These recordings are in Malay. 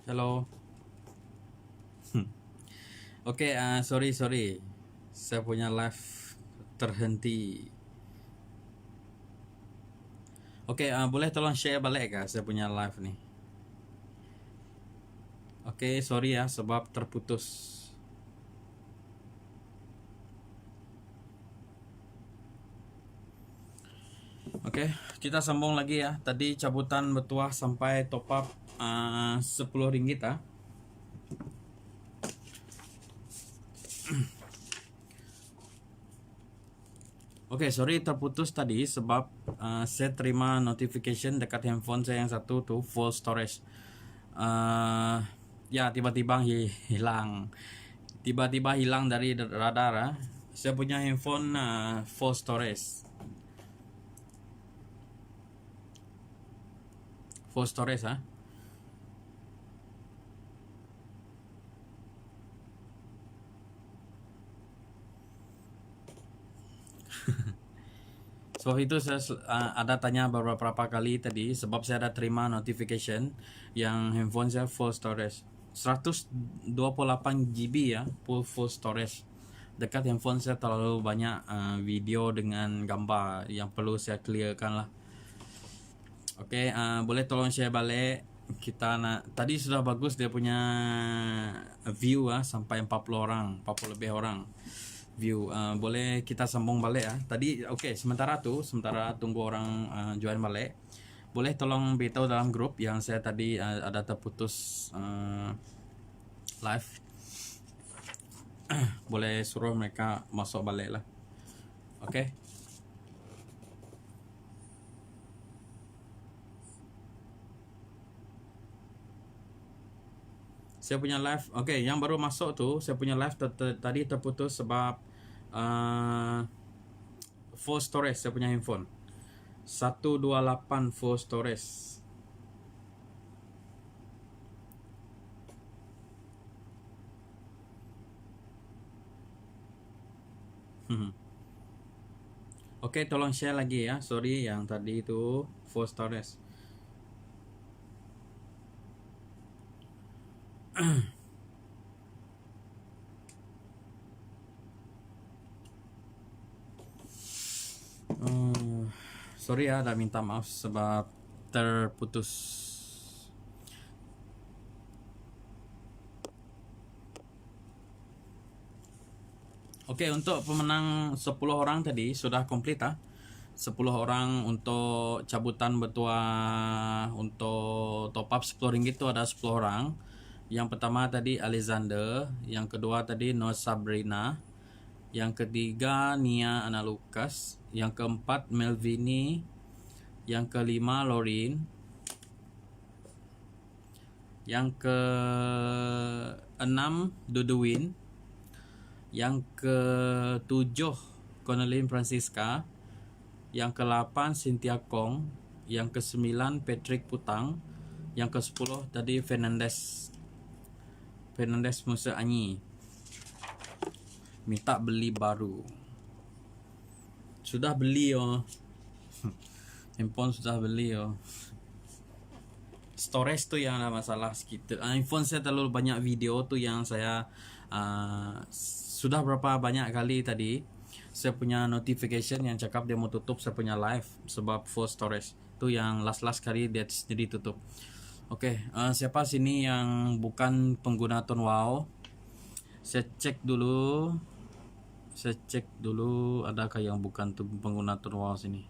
Halo. Oke, sorry. Saya punya live terhenti. Oke, boleh tolong share balik kah saya punya live nih. Oke, sorry ya sebab terputus. Oke, kita sambung lagi ya. Tadi cabutan bertuah sampai top up 10 ringgit ah. Oke, sorry terputus tadi sebab saya terima notification dekat handphone saya yang satu tuh full storage. Ya tiba-tiba hilang. Tiba-tiba hilang dari radar ah. Saya punya handphone full storage. Full storage ah. So itu saya ada tanya beberapa kali tadi sebab saya ada terima notification yang handphone saya full storage 128 GB ya, full storage. Dekat handphone saya terlalu banyak video dengan gambar yang perlu saya clearkan lah. Oke, boleh tolong share balik. Kita tadi sudah bagus dia punya view sampai 40 orang, 40 lebih orang view. Boleh kita sambung balik ya. Tadi oke, sementara tunggu orang join balik. Boleh tolong beritahu dalam grup yang saya tadi ada terputus live. Boleh suruh mereka masuk balik lah. Oke. Saya punya live. Oke, yang baru masuk tuh saya punya live tadi terputus sebab full storage saya punya handphone 128 full storage. Oke, tolong share lagi ya. Sorry yang tadi itu full storage. Sorry ya, ada minta maaf sebab terputus. Oke, untuk pemenang 10 orang tadi sudah komplit 10 orang untuk cabutan bertuah untuk top up 10 ringgit itu ada 10 orang. Yang pertama tadi Alexander, yang kedua tadi No Sabrina, yang ketiga Nia Ana Lucas, yang keempat Melvini, yang kelima Lorin, yang keenam Dudwin, yang ketujuh Corneline Francisca, yang ke-8 Cynthia Kong, yang ke-9 Patrick Putang, yang ke-10 tadi Fernandez Musa Anyi. Minta beli baru. Sudah beli handphone sudah beli storage tuh yang ada masalah sedikit. Handphone saya terlalu banyak video tuh yang saya sudah berapa banyak kali tadi saya punya notification yang cakap dia mau tutup saya punya live sebab full storage. Itu yang last kali dia sendiri tutup. Oke, siapa sini yang bukan pengguna Tonwow? Saya cek dulu adakah yang bukan pengguna Tonwow sini.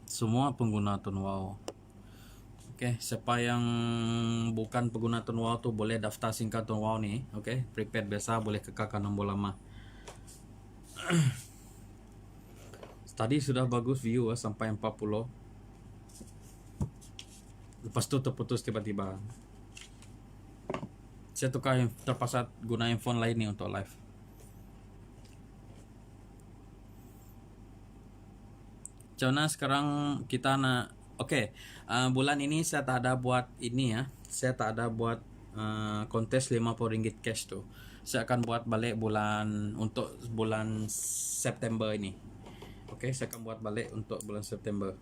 Semua pengguna Tonwow. Oke, siapa yang bukan pengguna Tonwow tuh boleh daftar singkat Tonwow nih. Oke, prepaid biasa boleh kekakkan nombor lama. Tadi sudah bagus view sampai 40. Lepas itu terputus tiba-tiba. Saya tukar terpaksa guna handphone lain nih untuk live. Macam sekarang kita bulan ini saya tak ada buat ini ya. Saya tak ada buat kontes 50 ringgit cash tuh. Saya akan buat balik untuk bulan September ini. Oke, saya akan buat balik untuk bulan September.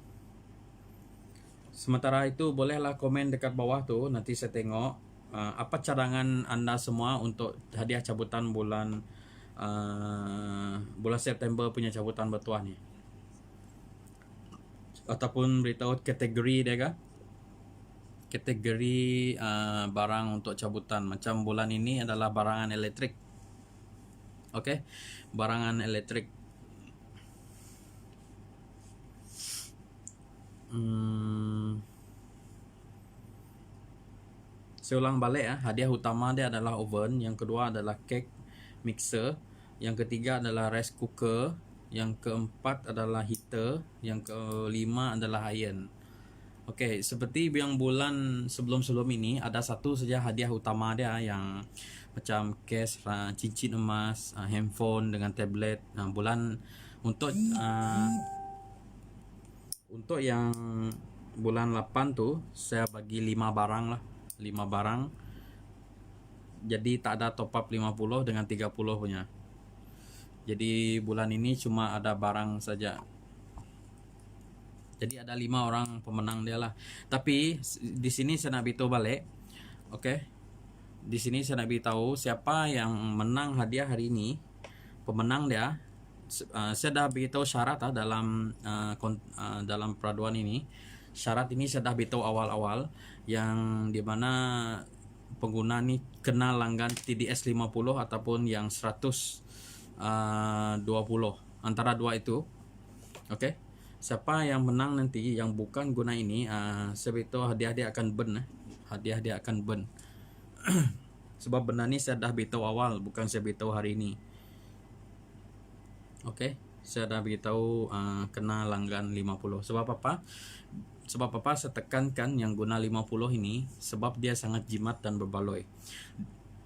Sementara itu bolehlah komen dekat bawah tuh, nanti saya tengok apa cadangan Anda semua untuk hadiah cabutan bulan September punya cabutan bertuah nih. Ataupun beritahu kategori dia kah? Kategori barang untuk cabutan. Macam bulan ini adalah barangan elektrik. Oke, barangan elektrik. Saya ulang balik ya. Hadiah utama dia adalah oven, yang kedua adalah cake mixer, yang ketiga adalah rice cooker, yang keempat adalah heater, yang kelima adalah iron. Oke, seperti yang bulan sebelum-sebelum ini ada satu saja hadiah utama dia yang macam cash, cincin emas, handphone dengan tablet. Nah, bulan untuk yang bulan 8 tuh saya bagi 5 barang lah, 5 barang. Jadi tak ada top up 50 dengan 30 punya. Jadi bulan ini cuma ada barang saja. Jadi ada 5 orang pemenang dia lah. Tapi di sini saya nak beritahu balik. Oke. Di sini saya nak beritahu siapa yang menang hadiah hari ini. Pemenang dia, saya dah beritahu syarat dalam peraduan ini. Syarat ini saya dah beritahu awal-awal, yang dimana pengguna ni kena langgan TDS 50 ataupun yang 120, antara dua itu. Oke. Siapa yang menang nanti yang bukan guna ini, saya beritahu hadiah dia akan burn. Hadiah dia akan burn. Sebab benda ni saya dah beritahu awal, bukan saya beritahu hari ini. Oke, saya dah beritahu kena langgan 50. Sebab apa? Saya tekankan yang guna 50 ini sebab dia sangat jimat dan berbaloi.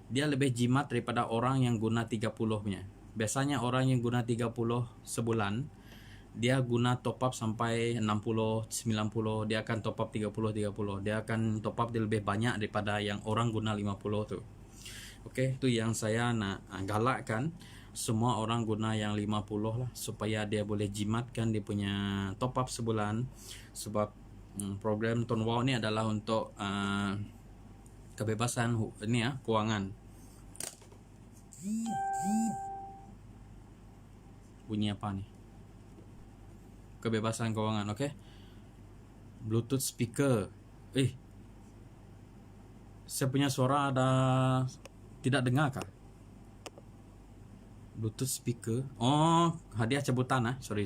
Dia lebih jimat daripada orang yang guna 30 punya. Biasanya orang yang guna 30 sebulan, dia guna top up sampai 60, 90, dia akan top up 30. Dia akan top up dia lebih banyak daripada yang orang guna 50 tu. Oke, itu yang saya nak galakkan. Semua orang guna yang 50 lah, supaya dia boleh jimatkan dia punya top up sebulan. Sebab program Tuan Wow ni adalah untuk kebebasan ini ya, kewangan. Bunyi apa nih? Kebebasan keuangan, oke? Bluetooth speaker. Saya punya suara ada tidak dengar kah? Bluetooth speaker. Oh, hadiah cabutan sorry.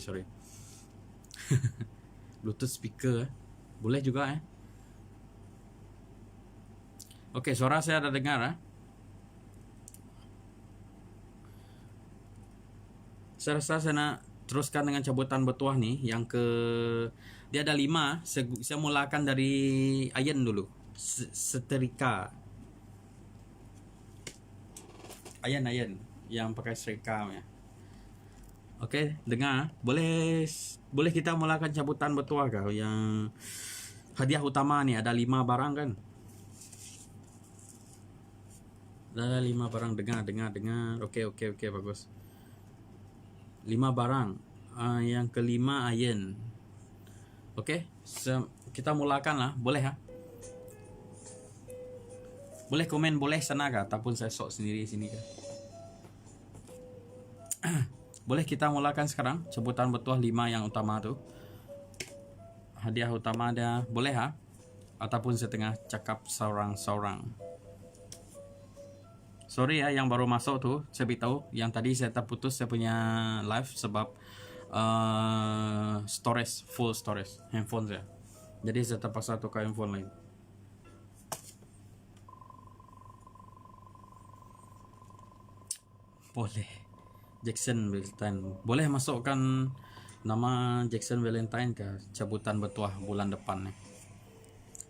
Bluetooth speaker boleh juga Oke, suara saya ada dengar Saya rasa saya nak teruskan dengan cabutan bertuah nih. Dia ada 5. Saya mulakan dari iron dulu. Setrika. Iron yang pakai setrika ya. Oke, dengar. Boleh kita mulakan cabutan bertuah kah? Yang hadiah utama nih ada 5 barang kan? Ada 5 barang, dengar. Oke, bagus. 5 barang. Yang kelima iron. Oke, kita mulakan lah. Boleh ya? Boleh komen boleh sana kah? Ataupun saya sok sendiri sini kah? Boleh kita mulakan sekarang cabutan bertuah 5 yang utama tu. Hadiah utama dia boleh ataupun setengah cakap seorang-seorang. Sorry yang baru masuk tu, saya beritahu yang tadi saya terputus saya punya live sebab full storage handphone saya. Jadi saya terpaksa tukar handphone lain. Boleh. Jackson Valentine. Boleh masukkan nama Jackson Valentine ke cabutan bertuah bulan depan nih.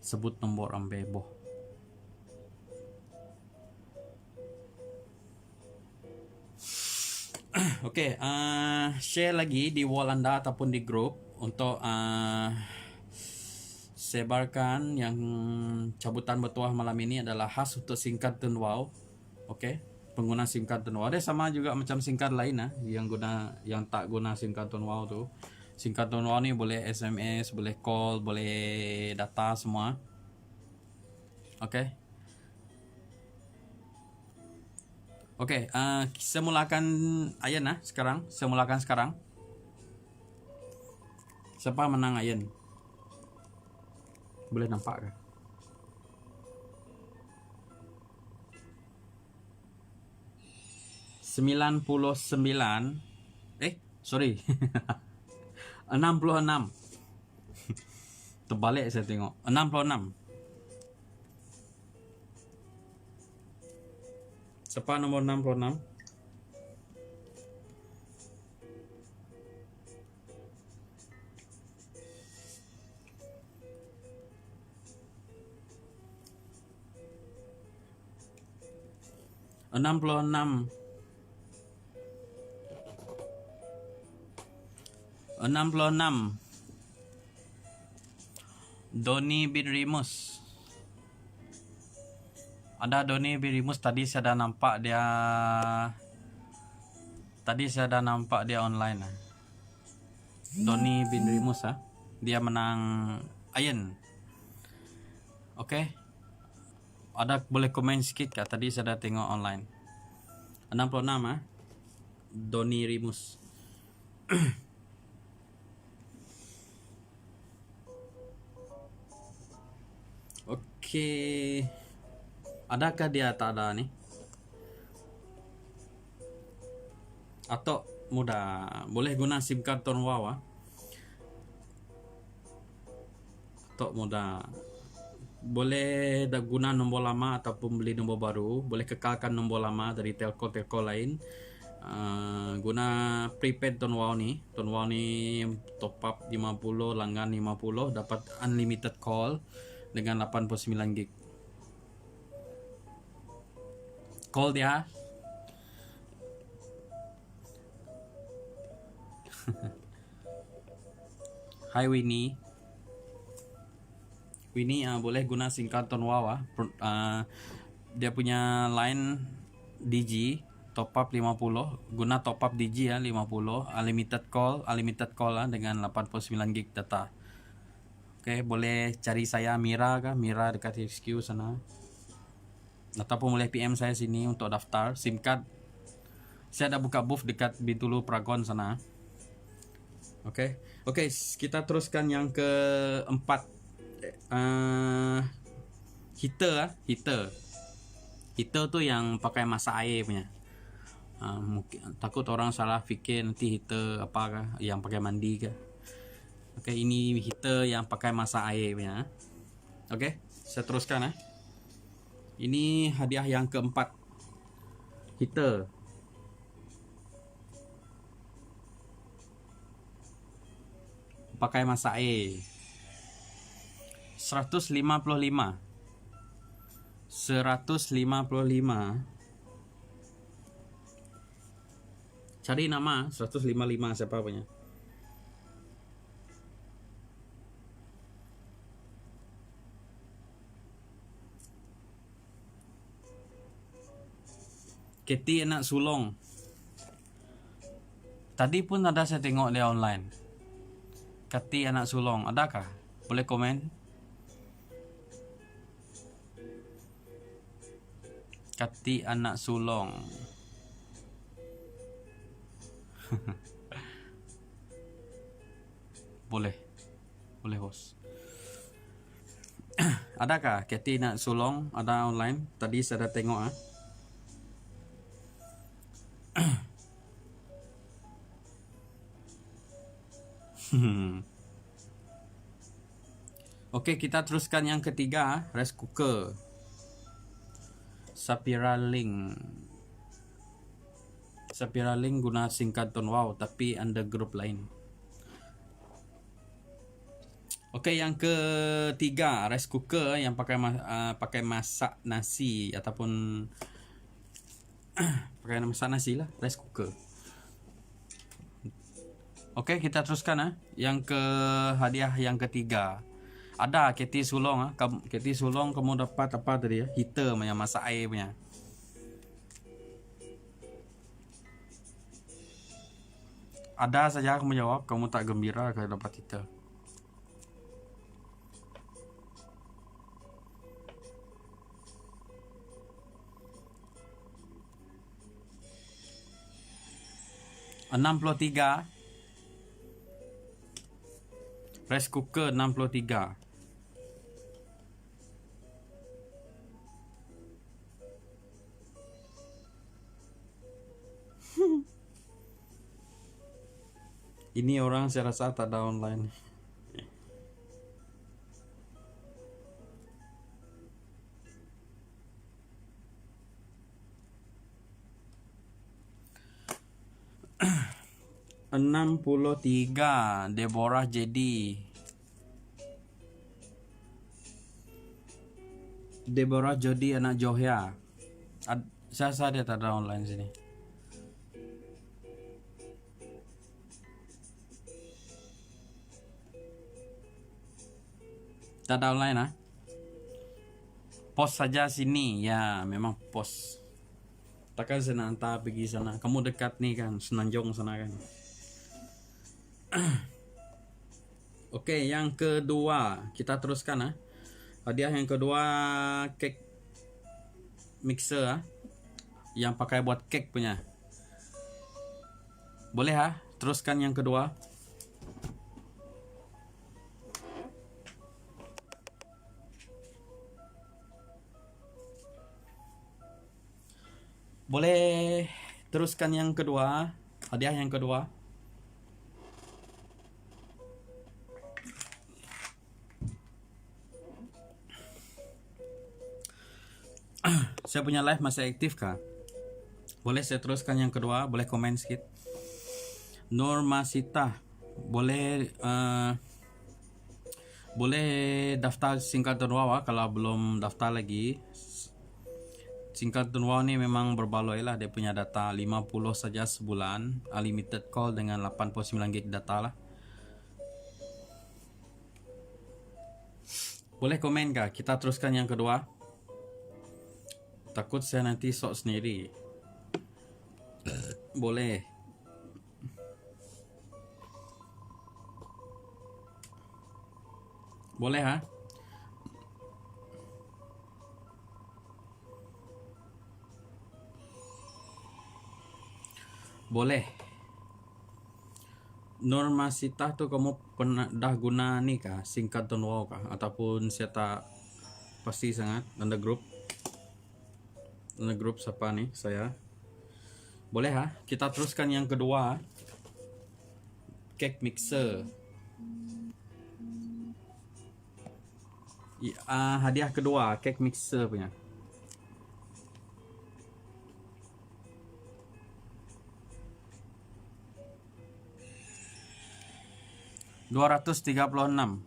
Sebut nombor ambebo. Oke, share lagi di wall Anda ataupun di grup untuk sebarkan yang cabutan bertuah malam ini adalah khas untuk singkat Tuan Wow. Oke. Pengguna singkat Tuan Wow. Ada sama juga macam singkat lain yang tak guna singkat Tuan Wow tu. Singkat Don Wow ni boleh SMS, boleh call, boleh data semua. Okey. Okey, saya mulakan Ayan sekarang. Saya mulakan sekarang. Siapa menang Ayan? Boleh nampak ke? Sembilan puluh sembilan. Sorry. 66. Terbalik saya tengok. 66. Siapa nombor 66? Enam puluh enam. 66. Doni bin Rimus. Ada Doni bin Rimus, tadi saya dah nampak dia. Tadi saya dah nampak dia online. Doni bin Rimus dia menang Ayan. Okey. Ada boleh komen sikit kah? Tadi saya dah tengok online. 66 Doni Rimus. Okey. Adakah dia tak ada ni? Atau mudah boleh guna SIM card Don Wow Atau mudah boleh dah guna nombor lama ataupun beli nombor baru. Boleh kekalkan nombor lama dari telco lain. Guna prepaid Don Wow ni. Don Wow ni top up 50, langgan 50, dapat unlimited call dengan 89 gig. Call dia. Hai Winnie. Winnie boleh guna SIM card Don Wow dia punya line Digi top up 50. Guna top up Digi 50, unlimited call dengan 89 gig data. Okey, boleh cari saya Mira dekat HQ sana. Ataupun boleh PM saya sini untuk daftar SIM card. Saya dah buka booth dekat Bintulu Pragon sana. Okey, kita teruskan yang keempat. Heater tu yang pakai masak air punya. Mungkin takut orang salah fikir nanti heater apakah yang pakai mandi ke. Okey, ini heater yang pakai masak air punya. Okey, saya teruskan Ini hadiah yang keempat. Heater. Pakai masak air. 155. Cari nama 155 siapa punya. Keti anak sulung. Tadi pun ada saya tengok dia online. Keti anak sulung, adakah? Boleh komen. Keti anak sulung. Boleh host. Adakah Keti anak sulung ada online? Tadi saya dah tengok Okey, kita teruskan yang ketiga, rice cooker. Sapira Link guna singkat Don Wow tapi under group lain. Okey, yang ketiga, rice cooker yang pakai masak nasi ataupun pakai masak nasi lah, rice cooker. Okey, kita teruskan yang ke hadiah yang ketiga. Ada Keti sulung Keti sulung kamu dapat apa tadi heater punya masak air punya. Ada saja kamu jawab, kamu tak gembira kalau dapat itu. $63. Rice cooker 63. Ini orang saya rasa tak ada online. $63. Deborah jadi. Deborah Jody anak Johya. Saya rasa dia tak ada online sini. Tak ada online ah. Post saja sini. Ya, memang post. Takkan saya nak hantar pergi sana. Kamu dekat nih kan, Senanjung sana kan. Oke, yang kedua kita teruskan ah. Hadiah yang kedua cake mixer ah. Yang pakai buat cake punya. Boleh ah, teruskan yang kedua. Boleh teruskan yang kedua. Hadiah yang kedua. Saya punya live masih aktif kah? Boleh saya teruskan yang kedua? Boleh komen sedikit. Normasita, boleh boleh daftar singkatan WA kalau belum daftar lagi. Singkatan WA ni memang berbaloi lah. Dia punya data 50 saja sebulan, unlimited call dengan 89 GB data lah. Boleh komen kah? Kita teruskan yang kedua. Takut saya nanti sok sendiri. Boleh. Boleh ha? Boleh. Normasita tu kamu pernah dah guna ni kah? Singkatan WA kah? Ataupun saya tak pasti sangat anda grup. Anda grup siapa nih saya? Boleh ha? Kita teruskan yang kedua. Cake mixer. Hadiah kedua cake mixer punya. $236.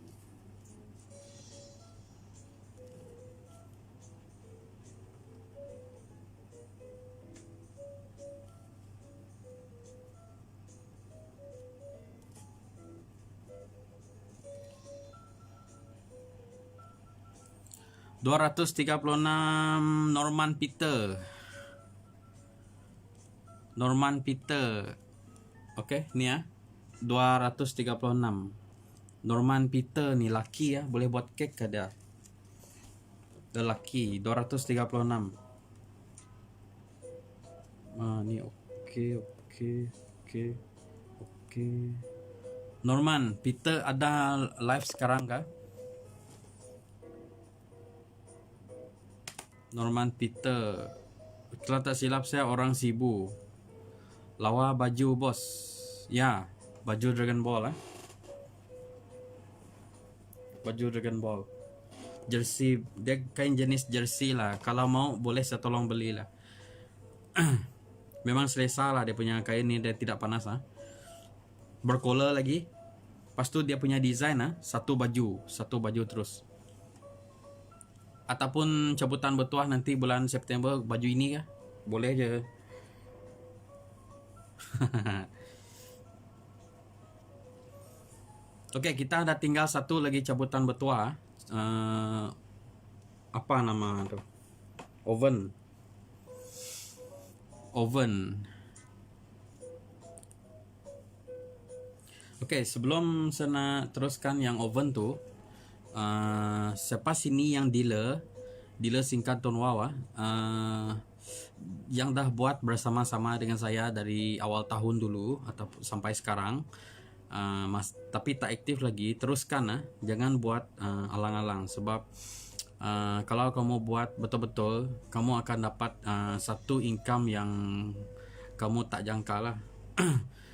$236 Norman Peter. Norman Peter. Oke, ni ya. 236. Norman Peter ni laki ya, boleh buat cake ada. Lelaki 236. Ni oke. Norman Peter ada live sekarang kah? Norman Peter. Kalau tak silap saya orang Sibu. Lawa baju bos. Ya, baju Dragon Ball Baju Dragon Ball. Jersey, dia kain jenis jersey lah. Kalau mau boleh saya tolong belilah. Memang selesa lah dia punya kain ni, dia tidak panas Berkola lagi. Lepas tu dia punya design satu baju terus. Ataupun cabutan bertuah nanti bulan September baju ini kah? Boleh je. Okey, kita dah tinggal satu lagi cabutan bertuah. Apa nama tu? Oven. Oke, sebelum saya nak teruskan yang oven tuh, siapa sini yang dealer singkat Tonwawa, yang dah buat bersama-sama dengan saya dari awal tahun dulu atau sampai sekarang, tapi tak aktif lagi, teruskan jangan buat alang-alang, sebab kalau kamu buat betul-betul, kamu akan dapat satu income yang kamu tak jangka lah.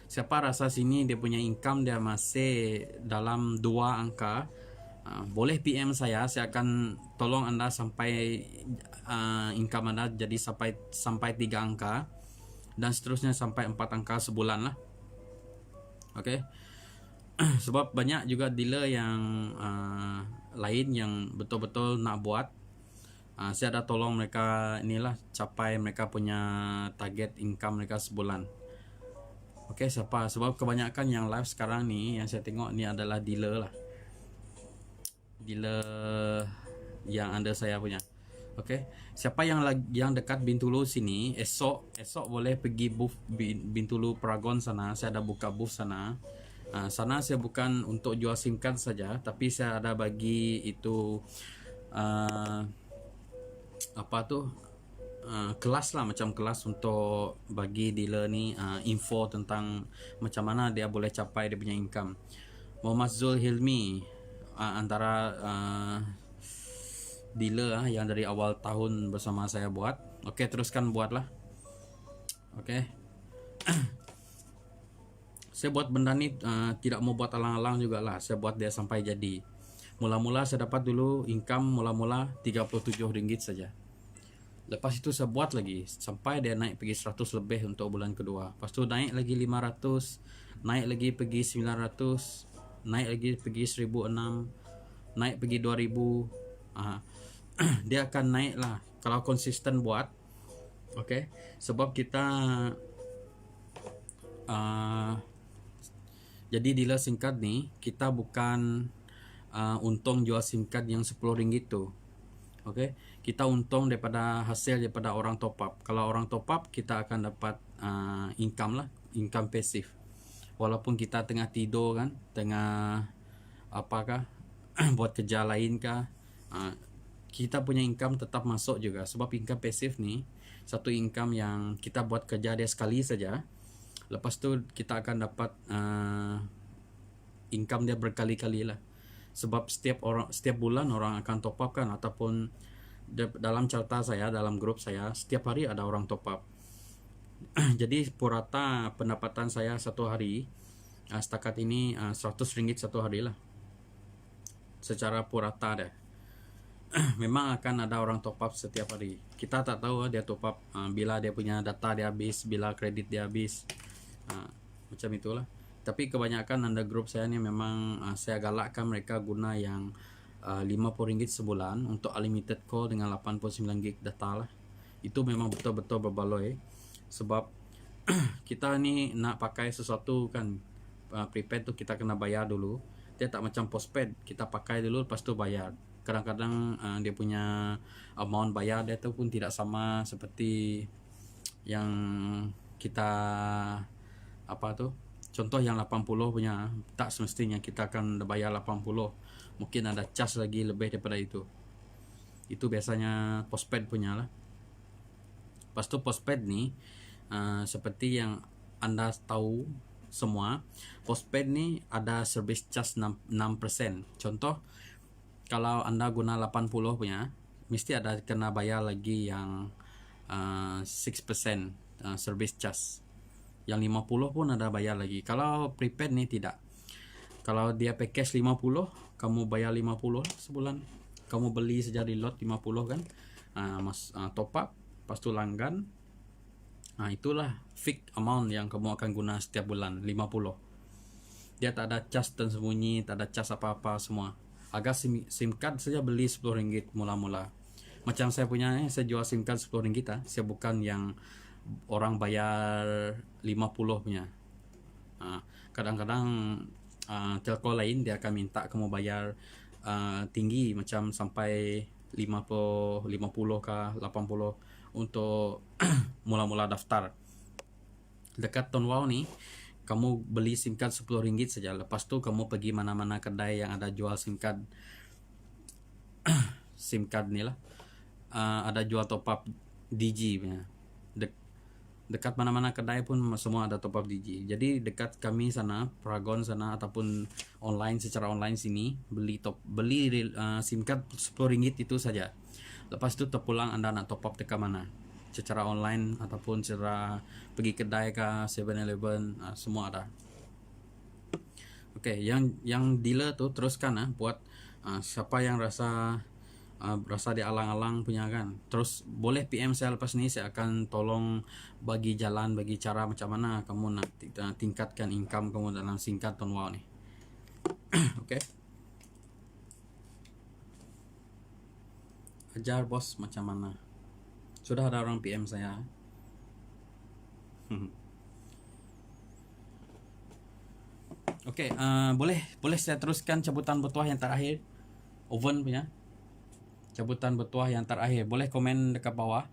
Siapa rasa sini dia punya income dia masih dalam 2 angka, boleh PM saya akan tolong anda sampai income anda jadi sampai 3 angka dan seterusnya sampai 4 angka sebulan lah. Oke. Sebab banyak juga dealer yang lain yang betul-betul nak buat. Saya ada tolong mereka inilah capai mereka punya target income mereka sebulan. Oke, siapa? Sebab kebanyakan yang live sekarang ni yang saya tengok ni adalah dealer lah. Dealer yang under saya punya. Oke. Siapa yang dekat Bintulu sini, esok boleh pergi booth Bintulu Paragon sana. Saya ada buka booth sana. Sana saya bukan untuk jual SIM card saja, tapi saya ada bagi itu kelas lah, macam kelas untuk bagi dealer ni info tentang macam mana dia boleh capai dia punya income. Muhammad Zul Hilmi, antara dealer yang dari awal tahun bersama saya buat. Oke, teruskan buatlah. Oke. Saya buat benda ni tidak mau buat alang-alang juga lah. Saya buat dia sampai jadi. Mula-mula saya dapat dulu income mula-mula RM37 saja. Lepas itu saya buat lagi sampai dia naik pergi 100 lebih untuk bulan kedua. Lepas tu naik lagi 500, naik lagi pergi 900, naik lagi pergi 1006, naik pergi 2000. Dia akan naik lah kalau konsisten buat. Okay. Sebab kita jadi dealer SIM card ni kita bukan untung jual SIM card yang RM10 tu. Okay. Kita untung daripada hasil daripada orang top up. Kalau orang top up kita akan dapat income lah, income pasif. Walaupun kita tengah tidur kan, tengah apakah buat kerja lain kah, kita punya income tetap masuk juga. Sebab income pasif ni satu income yang kita buat kerja dia sekali saja. Lepas tu kita akan dapat income dia berkali-kali lah. Sebab setiap bulan orang akan top up kan, ataupun dalam cerita saya, dalam grup saya, setiap hari ada orang top up. Jadi purata pendapatan saya satu hari setakat ini RM100 satu hari lah, secara purata deh. Memang akan ada orang top up setiap hari. Kita tak tahu dia top up bila dia punya data dia habis, bila kredit dia habis, macam itulah. Tapi kebanyakan anda grup saya ni memang saya galakkan mereka guna yang RM50 sebulan untuk unlimited call dengan 89GB data lah. Itu memang betul-betul berbaloi. Sebab kita ni nak pakai sesuatu kan, prepaid tu kita kena bayar dulu. Dia tak macam postpaid, kita pakai dulu lepas tu bayar. Kadang-kadang dia punya amount bayar dia tu pun tidak sama seperti yang kita contoh yang 80 punya. Tak semestinya kita akan bayar 80. Mungkin ada charge lagi lebih daripada itu. Itu biasanya postpaid punya lah. Lepas tu postpaid ni seperti yang anda tahu semua, postpaid ni ada service charge 6%. Contoh, kalau anda guna 80 punya, mesti ada kena bayar lagi yang 6% service charge. Yang 50 pun ada bayar lagi. Kalau prepaid ni tidak. Kalau dia package 50, kamu bayar 50 lah sebulan. Kamu beli saja di lot 50 kan, top up, lepas tu langgan. Itulah fixed amount yang kamu akan guna setiap bulan, 50. Dia tak ada charge tersembunyi, tak ada charge apa-apa semua. Agak SIM card saja beli RM10 mula-mula. Macam saya punya, saya jual SIM card RM10. Saya bukan yang orang bayar 50 punya. Kadang-kadang telco lain dia akan minta kamu bayar tinggi, macam sampai 50 kah 80 untuk mula-mula daftar. Dekat Tonwau ni kamu beli SIM card Rp10 saja. Lepas tu kamu pergi mana-mana kedai yang ada jual SIM card ni lah. Ada jual top up Digi punya. Dekat mana-mana kedai pun semua ada top up Digi. Jadi dekat kami sana, Paragon sana, ataupun online, secara online sini, beli SIM card Rp10 itu saja. Lepas itu terpulang Anda nak top up dekat mana, secara online ataupun secara pergi kedai ke 7-Eleven, semua ada. Oke, yang dealer tuh teruskan buat siapa yang rasa dialang-alang punya kan, terus boleh PM saya lepas ni, saya akan tolong bagi jalan, bagi cara macam mana kamu nak tingkatkan income kamu dalam SIM card Tonwau ni. Oke. Ajar bos macam mana. Sudah ada orang PM saya. Oke, boleh saya teruskan cabutan bertuah yang terakhir, Oven punya cabutan bertuah yang terakhir. Boleh komen dekat bawah.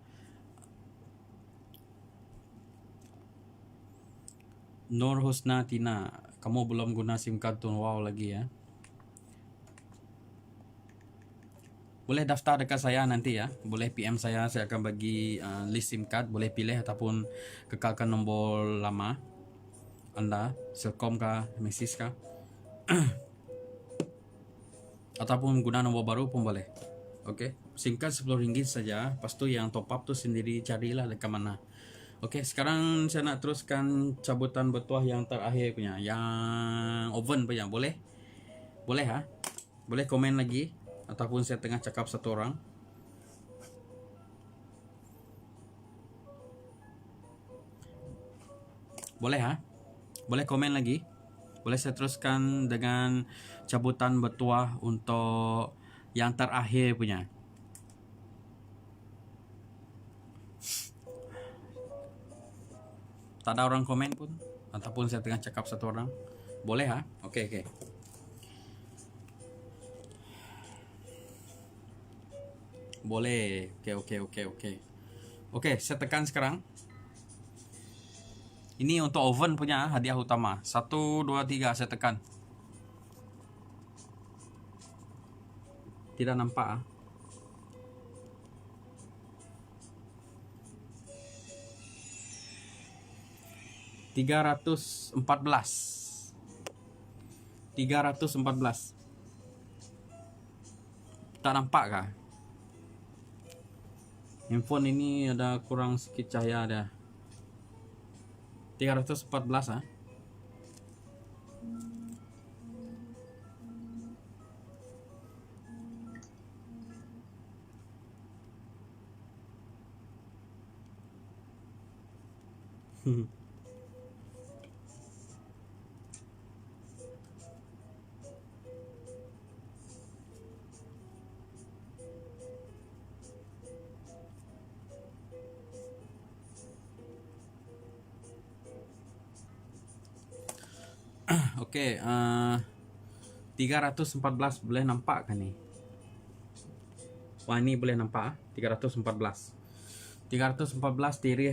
Nur Husna Tina, kamu belum guna SIM card Tonwau lagi ya? Boleh daftar dekat saya nanti ya. Boleh PM saya akan bagi list SIM card. Boleh pilih ataupun kekalkan nombor lama Anda, Selcom kah, Maxis kah, ataupun guna nombor baru pun boleh. Oke, SIM card Rp10 saja. Lepas tu yang top up tu sendiri carilah dekat mana. Oke, sekarang saya nak teruskan cabutan bertuah yang terakhir punya, yang Oven punya. Boleh ha? Boleh komen lagi, ataupun saya tengah cakap satu orang. Boleh ha? Boleh komen lagi. Boleh saya teruskan dengan cabutan bertuah untuk yang terakhir punya. Tak ada orang komen pun, ataupun saya tengah cakap satu orang. Boleh ha? Oke. Boleh. Oke, saya tekan sekarang. Ini untuk Oven punya hadiah utama. 1, 2, 3 saya tekan. Tidak nampak. 314. Tak nampak kah? Handphone ini ada kurang sedikit cahaya ada. 314 ha? Oke, 314 boleh nampak kan nih? Wah, ini boleh nampak 314. 314 Thierry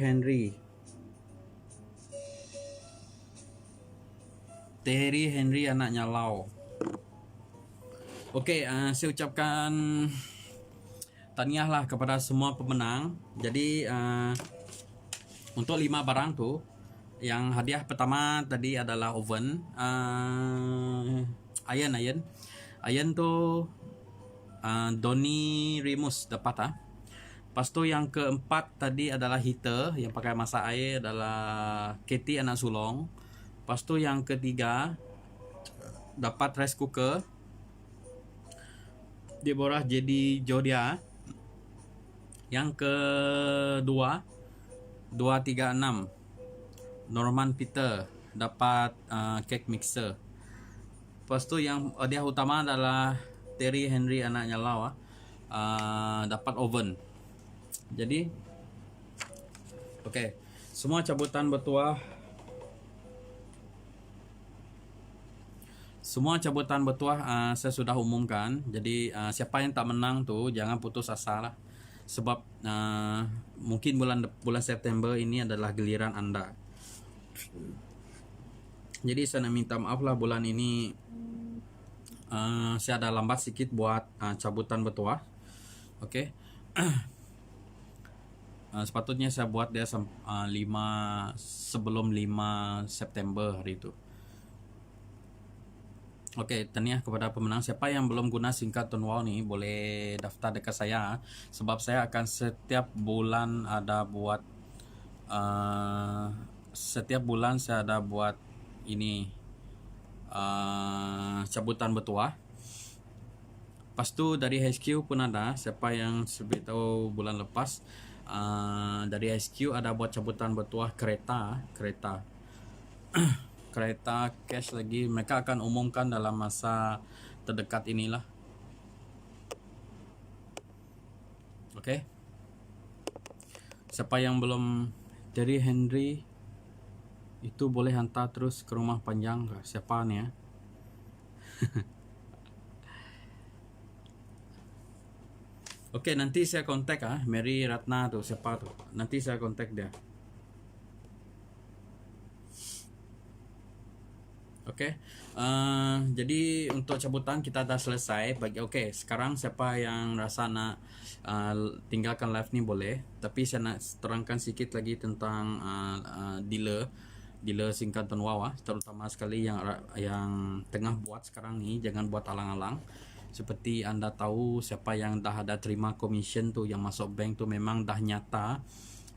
Henry anaknya Lau. Oke, saya ucapkan tahniah lah kepada semua pemenang. Jadi untuk 5 barang tuh, yang hadiah pertama tadi adalah Oven, Ayan tuh Doni Remus dapat Pas tu yang keempat tadi adalah heater yang pakai masak air adalah Katie anak sulong. Pas tu yang ketiga dapat rice cooker Deborah jadi Jodia. Yang kedua 236 Norman Peter dapat cake mixer. Lepas tu yang hadiah utama adalah Terry Henry anaknya Lau dapat oven. Jadi oke, semua cabutan bertuah saya sudah umumkan. Jadi siapa yang tak menang tuh jangan putus asa lah. Sebab mungkin bulan September ini adalah giliran Anda. Jadi saya nak minta maaf lah, bulan ini saya ada lambat sedikit buat cabutan bertuah. Oke. Sepatutnya saya buat dia 5 sebelum 5 September hari itu. Oke, tahniah kepada pemenang. Siapa yang belum guna singkat Tonwau nih boleh daftar dekat saya, sebab saya akan setiap bulan saya ada buat ini cabutan bertuah. Lepas tu dari HQ pun ada, siapa yang sebut tahu bulan lepas, dari HQ ada buat cabutan bertuah kereta cash lagi. Mereka akan umumkan dalam masa terdekat inilah. Oke. Siapa yang belum dari Henry itu boleh hantar terus ke rumah panjang. Siapa nih ya? Oke, nanti saya kontak Mary Ratna tuh, siapa tuh. Nanti saya kontak dia. Oke, jadi untuk cabutan kita dah selesai. Sekarang siapa yang rasa nak tinggalkan live ni boleh. Tapi saya nak terangkan sedikit lagi tentang dealer singkat Tonwau, terutama sekali yang tengah buat sekarang ni, jangan buat alang-alang. Seperti anda tahu, siapa yang dah ada terima commission tu yang masuk bank tu memang dah nyata,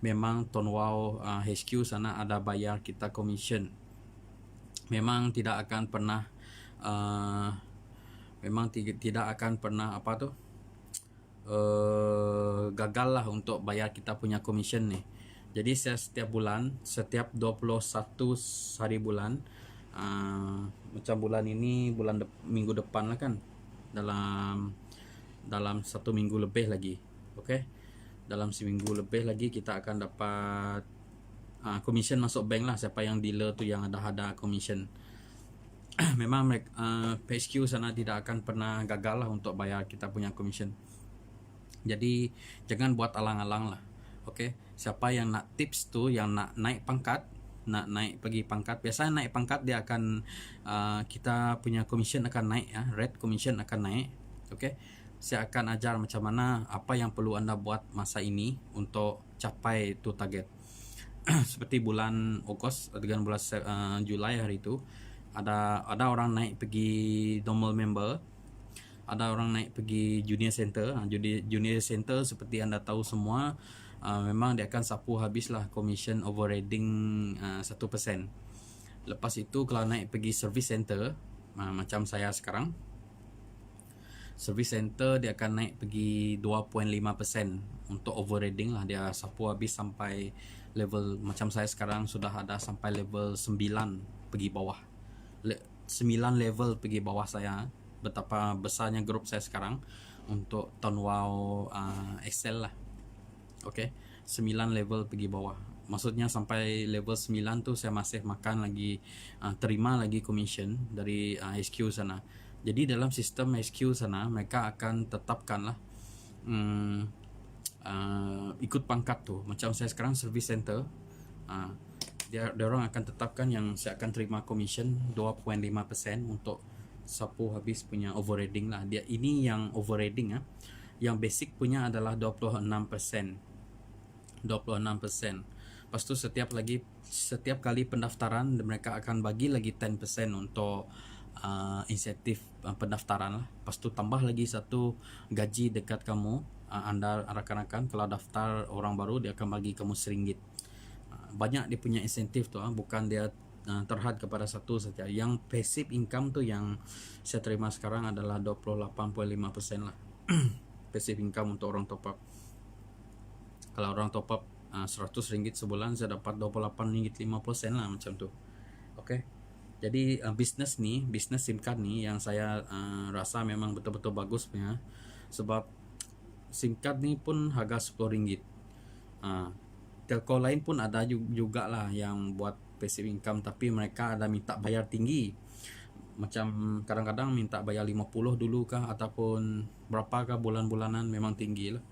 memang Tonwau HQ sana ada bayar kita commission. Memang tidak akan pernah gagal lah untuk bayar kita punya commission ni. Jadi saya setiap bulan, setiap 21 hari bulan, macam bulan ini, minggu depan lah kan, dalam 1 minggu lebih lagi. Oke, dalam seminggu lebih lagi kita akan dapat commission masuk bank lah. Siapa yang dealer tu yang ada commission. Memang PHQ sana tidak akan pernah gagal lah untuk bayar kita punya commission. Jadi jangan buat alang-alang lah. Oke, siapa yang nak tips tu, yang nak naik pangkat, pergi pangkat, biasanya naik pangkat dia akan kita punya commission akan naik ya, rate commission akan naik. Oke, saya akan ajar macam mana, apa yang perlu anda buat masa ini untuk capai tu target. Seperti bulan Ogos dengan bulan Julai hari itu ada orang naik pergi normal member, ada orang naik pergi junior center. Junior center seperti anda tahu semua, memang dia akan sapu habislah commission overriding 1%. Lepas itu kalau naik pergi service center, macam saya sekarang, service center dia akan naik pergi 2.5% untuk overriding lah. Dia sapu habis sampai level, macam saya sekarang sudah ada sampai level 9 pergi bawah. 9 level pergi bawah saya. Betapa besarnya grup saya sekarang untuk Tonwau Excel lah. Oke, 9 level pergi bawah. Maksudnya sampai level 9 tu saya masih makan lagi, terima lagi commission dari HQ sana. Jadi dalam sistem HQ sana mereka akan tetapkan lah ikut pangkat tu. Macam saya sekarang service center, dia orang akan tetapkan yang saya akan terima commission 2.5% untuk sapu habis punya overriding lah. Dia ini yang overriding yang basic punya adalah 26%. Lepas tu setiap kali pendaftaran mereka akan bagi lagi 10% untuk insentif pendaftaran lah. Lepas tu tambah lagi satu gaji dekat kamu, anda rakan-rakan kalau daftar orang baru dia akan bagi kamu RM1. Banyak dia punya insentif tu, bukan dia terhad kepada satu saja. Yang passive income tu yang saya terima sekarang adalah 28.5% lah. Passive income untuk orang top up. Kalau orang top up RM100 sebulan, saya dapat RM28.50 lah, macam tu. Oke. Jadi bisnes SIM card ni yang saya rasa memang betul-betul bagus punya, sebab SIM card ni pun harga RM10. Telco lain pun ada juga lah yang buat passive income, tapi mereka ada minta bayar tinggi. Macam kadang-kadang minta bayar 50 dulu kah, ataupun berapakah bulan-bulanan, memang tinggi lah.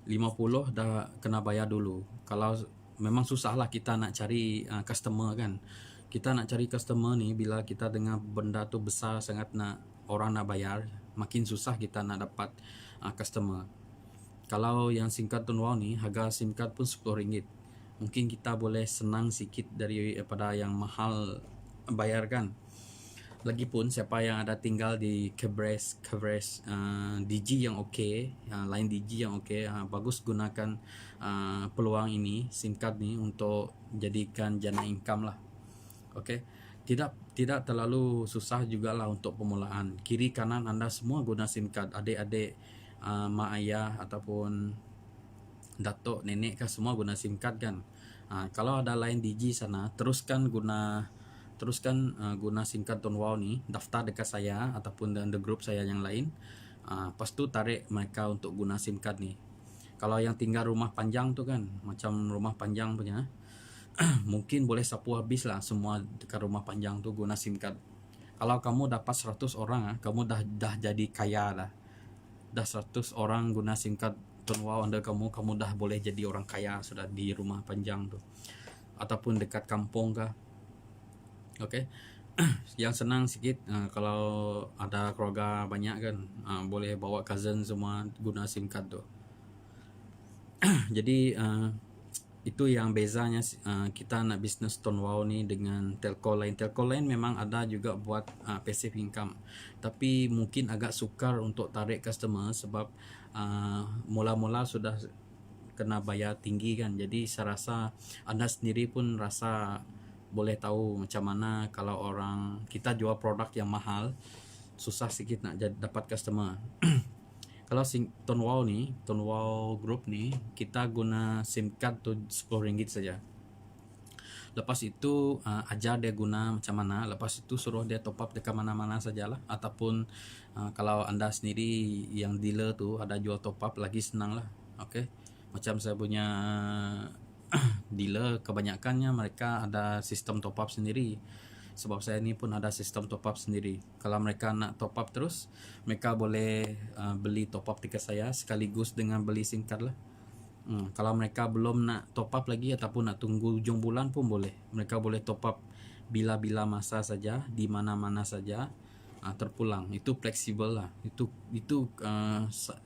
50 dah kena bayar dulu. Kalau memang susah lah kita nak cari customer kan. Kita nak cari customer ni bila kita dengar benda tu besar sangat, nak orang nak bayar, makin susah kita nak dapat customer. Kalau yang SIM card Tun Wow ni harga SIM card pun RM10, mungkin kita boleh senang sikit daripada yang mahal bayarkan. Lagipun siapa yang ada tinggal di coverage DG yang okey, line DG yang okey, bagus gunakan peluang ini, SIM card ni, untuk jadikan jana income lah. Okey, tidak terlalu susah jugalah untuk permulaan. Kiri kanan anda semua guna SIM card, adik-adik, mak ayah ataupun datuk nenek kah, semua guna SIM card kan. Kalau ada line DG sana, teruskan guna SIM card Tun Wow ni, daftar dekat saya ataupun the group saya yang lain. Lepas tu tarik mereka untuk guna SIM card ni. Kalau yang tinggal rumah panjang tu kan, macam rumah panjang punya, mungkin boleh sapu habis lah semua dekat rumah panjang tu guna SIM card. Kalau kamu dapat 100 orang, kamu dah jadi kaya dah. Dah 100 orang guna SIM card Tun Wow under kamu dah boleh jadi orang kaya sudah di rumah panjang tu, ataupun dekat kampung kah. Okey. Yang senang sikit, kalau ada keluarga banyak kan, boleh bawa cousin semua guna SIM card tu. Jadi itu yang bezanya kita nak bisnes Tun Wow ni dengan telco lain. Telco lain memang ada juga buat passive income, tapi mungkin agak sukar untuk tarik customer sebab mula-mula sudah kena bayar tinggi kan. Jadi saya rasa anda sendiri pun rasa boleh tahu macam mana kalau orang kita jual produk yang mahal, susah sikit nak dapat customer. Kalau Tun Wow ni, Tun Wow Group ni, kita guna SIM card tu RM10 saja. Lepas itu ajar dia guna macam mana. Lepas itu suruh dia top up dekat mana-mana sajalah. Ataupun kalau anda sendiri yang dealer tu ada jual top up, lagi senang lah. Okay? Macam saya punya dealer, kebanyakannya mereka ada sistem top up sendiri. Sebab saya ni pun ada sistem top up sendiri. Kalau mereka nak top up terus, mereka boleh beli top up dekat saya sekaligus dengan beli SIM card lah. Kalau mereka belum nak top up lagi ataupun nak tunggu ujung bulan pun boleh. Mereka boleh top up bila-bila masa saja, di mana-mana saja, terpulang. Itu fleksibel lah. Itu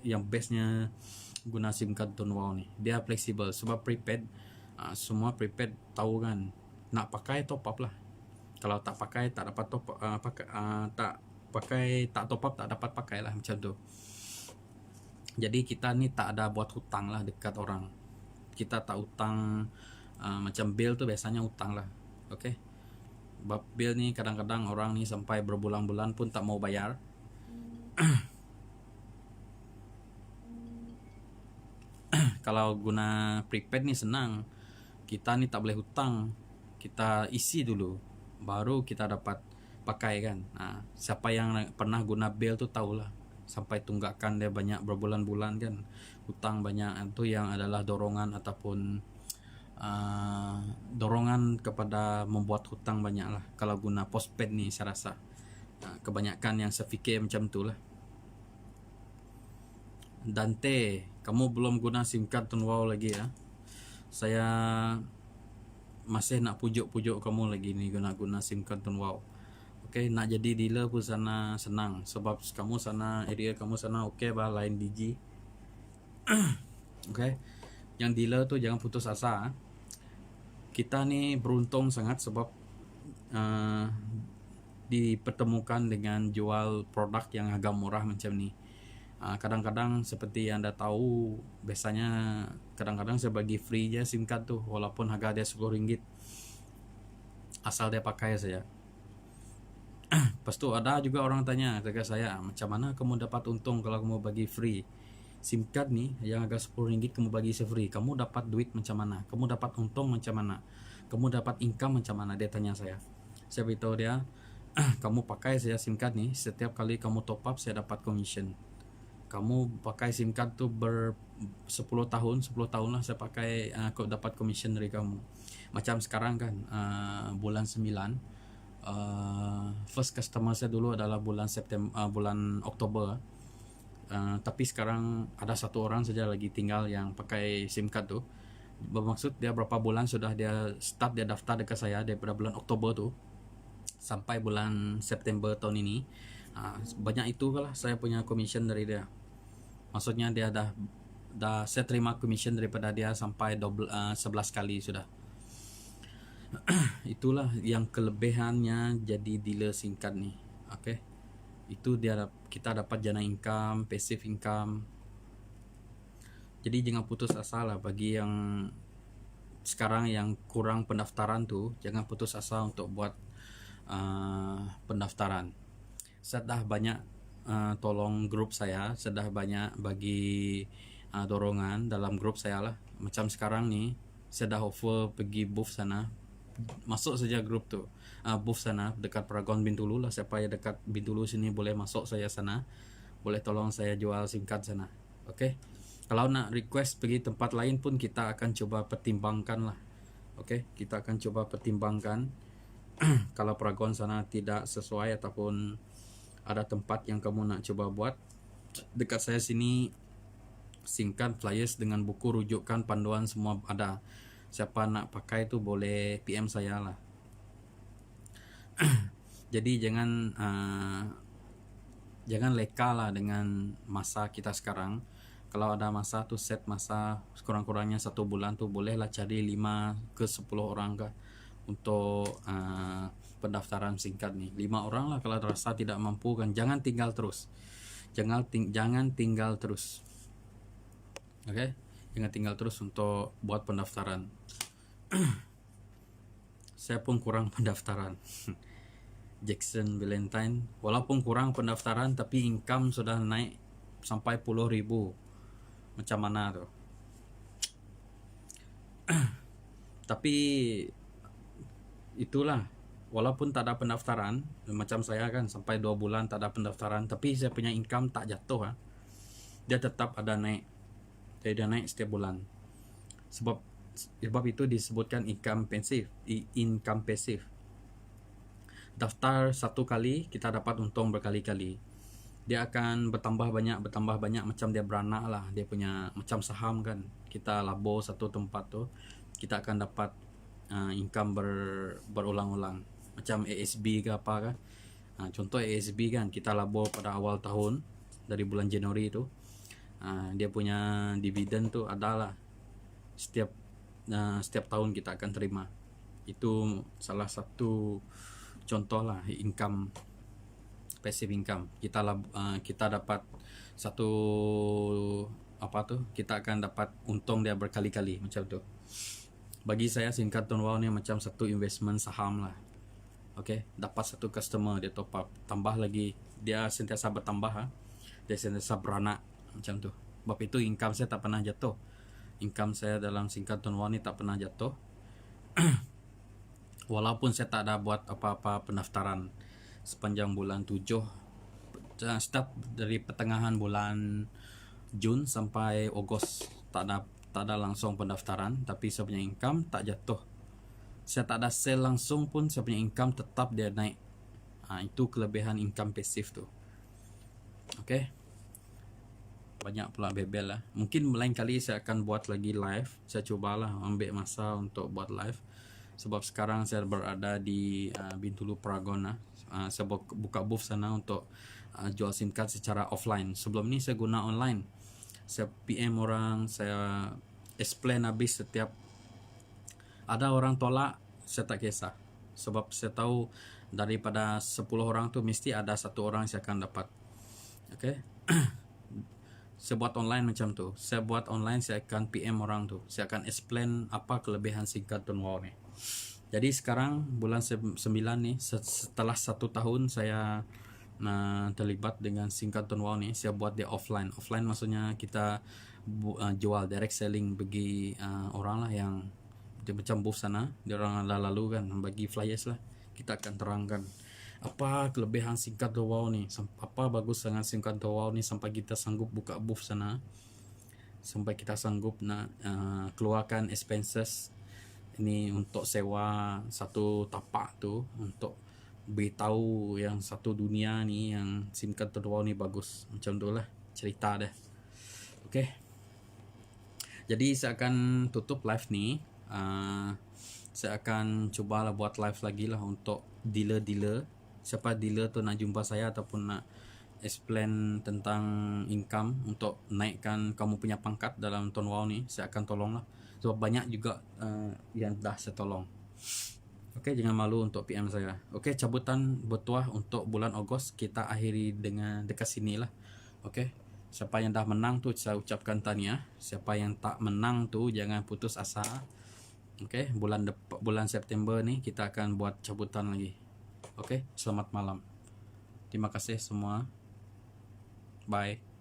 yang bestnya guna SIM card Tun Wow ni. Dia fleksibel sebab prepaid. Semua prepaid tahu kan, nak pakai top up lah. Kalau tak pakai tak dapat top up, tak top up tak dapat pakai lah, macam tu. Jadi kita ni tak ada buat hutang lah dekat orang. Kita tak hutang, macam bil tu biasanya hutang lah. Okay? Sebab bil ni kadang-kadang orang ni sampai berbulan-bulan pun tak mau bayar. Kalau guna prepaid ni senang. Kita ni tak boleh hutang, kita isi dulu baru kita dapat pakai kan. Siapa yang pernah guna bil tu tahulah, sampai tunggakan dia banyak berbulan-bulan kan, hutang banyak. Itu yang adalah dorongan ataupun dorongan kepada membuat hutang banyak lah kalau guna postpaid ni. Saya rasa kebanyakan yang saya fikir macam tu lah. Dante, kamu belum guna SIM card Tun Wow lagi ya? Saya masih nak pujuk-pujuk kamu lagi ni guna SIM card Tun Wow. Okay, nak jadi dealer pun sana senang sebab kamu sana, area kamu sana okay bah, line DG. Okay, yang dealer tu jangan putus asa. Kita ni beruntung sangat sebab dipertemukan dengan jual produk yang agak murah macam ni. Kadang-kadang seperti yang anda tahu, biasanya kadang-kadang saya bagi free je SIM card tu, walaupun harga dia RM10, asal dia pakai saja. Lepas tu ada juga orang tanya dekat saya, macam mana kamu dapat untung kalau kamu bagi free SIM card ni yang harga RM10 kamu bagi free? Kamu dapat duit macam mana? Kamu dapat untung macam mana? Kamu dapat income macam mana? Dia tanya saya. Saya beritahu dia, kamu pakai saya SIM card ni, setiap kali kamu top up saya dapat commission. Kamu pakai SIM card tu 10 tahun lah saya pakai, kau dapat commission dari kamu. Macam sekarang kan, bulan 9, first customer saya dulu adalah bulan Oktober. Tapi sekarang ada satu orang saja lagi tinggal yang pakai SIM card tu. bermaksud dia berapa bulan sudah dia start dia daftar dekat saya daripada bulan Oktober tuh sampai bulan September tahun ini. Banyak itu lah saya punya commission dari dia. Maksudnya dia dah saya terima commission daripada dia sampai 11 kali sudah. Itulah yang kelebihannya jadi dealer singkat nih. Oke. Itu kita dapat jana income, passive income. Jadi jangan putus asa lah bagi yang sekarang yang kurang pendaftaran tuh, jangan putus asa untuk buat pendaftaran. Saya dah banyak tolong grup saya, sudah banyak bagi dorongan dalam grup saya lah. Macam sekarang nih, saya dah offer pergi booth sana, masuk saja grup tuh, booth sana dekat Paragon Bintulu lah. Siapa yang dekat Bintulu sini boleh masuk saya sana, boleh tolong saya jual SIM card sana. Oke. Kalau nak request pergi tempat lain pun kita akan coba pertimbangkan lah. Oke, kita akan coba pertimbangkan. Kalau Paragon sana tidak sesuai ataupun ada tempat yang kamu nak coba buat, dekat saya sini singkat flyers dengan buku rujukan panduan semua ada. Siapa nak pakai itu boleh PM saya lah. Jadi jangan leka lah dengan masa kita sekarang. Kalau ada masa tuh set masa kurang-kurangnya 1 bulan tuh bolehlah cari 5 ke 10 orang kah untuk pendaftaran singkat nih. 5 orang lah. Kalau rasa tidak mampu kan jangan tinggal terus. Jangan tinggal terus. Oke? Jangan tinggal terus untuk buat pendaftaran. Saya pun kurang pendaftaran. Jackson Valentine walaupun kurang pendaftaran tapi income sudah naik sampai 10.000. Macam mana tuh? Tapi itulah, walaupun tak ada pendaftaran, macam saya kan sampai 2 bulan tak ada pendaftaran, tapi saya punya income tak jatuh. Dia tetap ada naik. Dia naik setiap bulan. Sebab itu disebutkan income passive. Daftar 1 kali kita dapat untung berkali-kali. Dia akan bertambah banyak macam dia beranak lah. Dia punya macam saham kan, kita labur satu tempat tuh kita akan dapat income berulang-ulang. Macam ASB ke apa kan. Contoh ASB kan kita labur pada awal tahun dari bulan Januari itu, dia punya dividen tuh adalah setiap tahun kita akan terima. Itu salah satu contoh lah income, passive income. Kita dapat satu kita akan dapat untung dia berkali-kali macam tu. Bagi saya singkat Wow ni macam satu investment saham lah. Oke, dapat satu customer dia top up, tambah lagi dia sentiasa bertambah, dia sentiasa beranak macam tu. Sebab itu income saya tak pernah jatuh. Income saya dalam singkat Wow ni tak pernah jatuh. Walaupun saya tak ada buat apa-apa pendaftaran sepanjang bulan 7, start dari pertengahan bulan Jun sampai Ogos tak ada langsung pendaftaran, tapi saya punya income tak jatuh. Saya tak ada sale langsung pun saya punya income tetap dia naik. Itu kelebihan income passive tu. Oke. Banyak pula bebel lah. Mungkin lain kali saya akan buat lagi live. Saya cobalah ambil masa untuk buat live. Sebab sekarang saya berada di Bintulu Paragon lah. Saya buka booth sana untuk jual SIM card secara offline. Sebelum ni saya guna online. Saya PM orang, saya explain habis setiap ada orang tolak, saya tak kisah. Sebab saya tahu daripada 10 orang tu mesti ada 1 orang saya akan dapat. Okay. Saya buat online macam tu. Saya buat online, saya akan PM orang tu. Saya akan explain apa kelebihan singkat Wow ni. Jadi sekarang bulan 9 ni, setelah 1 tahun saya terlibat dengan singkat Wow ni, saya buat dia offline. Offline maksudnya kita jual direct selling bagi orang lah yang dia macam booth sana, dia orang lalu kan bagi flyers lah. Kita akan terangkan apa kelebihan singkat Wow ni, apa bagus dengan singkat Wow ni sampai kita sanggup buka booth sana, sampai kita sanggup nak keluarkan expenses ini untuk sewa satu tapak tu, untuk beritahu yang satu dunia ni yang singkat Wow ni bagus. Macam tu lah cerita dah. Okay. Jadi saya akan tutup live nih. Saya akan coba lah buat live lagi lah untuk dealer-dealer. Siapa dealer tuh nak jumpa saya ataupun nak explain tentang income untuk naikkan kamu punya pangkat dalam Ton Wow nih, saya akan tolong lah. Sebab banyak juga yang dah saya tolong. Oke, jangan malu untuk PM saya. Oke, cabutan bertuah untuk bulan Ogos kita akhiri dengan dekat sini lah. Oke, siapa yang dah menang tuh saya ucapkan tahniah. Siapa yang tak menang tuh jangan putus asa. Oke, bulan September nih kita akan buat cabutan lagi. Oke, selamat malam. Terima kasih semua. Bye.